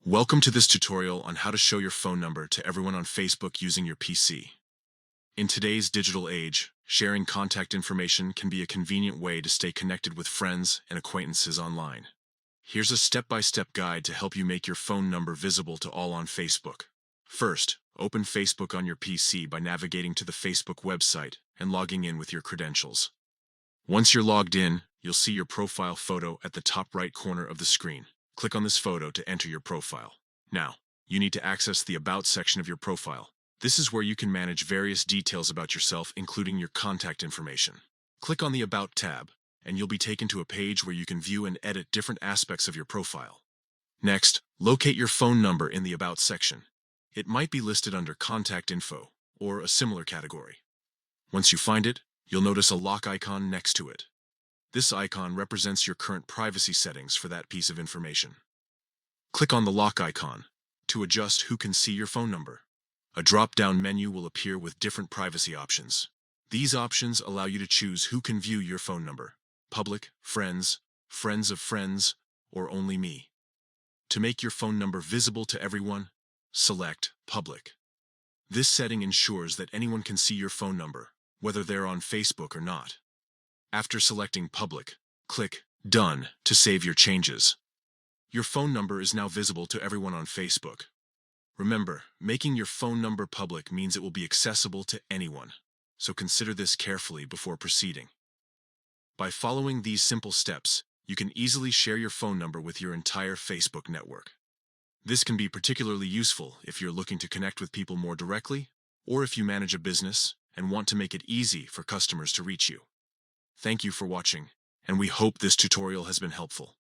Welcome to this tutorial on how to show your phone number to everyone on Facebook using your PC. In today's digital age, sharing contact information can be a convenient way to stay connected with friends and acquaintances online. Here's a step-by-step guide to help you make your phone number visible to all on Facebook. First, open Facebook on your PC by navigating to the Facebook website and logging in with your credentials. Once you're logged in, you'll see your profile photo at the top right corner of the screen. Click on this photo to enter your profile. Now, you need to access the About section of your profile. This is where you can manage various details about yourself, including your contact information. Click on the About tab, and you'll be taken to a page where you can view and edit different aspects of your profile. Next, locate your phone number in the About section. It might be listed under Contact Info or a similar category. Once you find it, you'll notice a lock icon next to it. This icon represents your current privacy settings for that piece of information. Click on the lock icon to adjust who can see your phone number. A drop-down menu will appear with different privacy options. These options allow you to choose who can view your phone number: public, friends, friends of friends, or only me. To make your phone number visible to everyone, select Public. This setting ensures that anyone can see your phone number, whether they're on Facebook or not. After selecting Public, click Done to save your changes. Your phone number is now visible to everyone on Facebook. Remember, making your phone number public means it will be accessible to anyone, so consider this carefully before proceeding. By following these simple steps, you can easily share your phone number with your entire Facebook network. This can be particularly useful if you're looking to connect with people more directly, or if you manage a business and want to make it easy for customers to reach you. Thank you for watching, and we hope this tutorial has been helpful.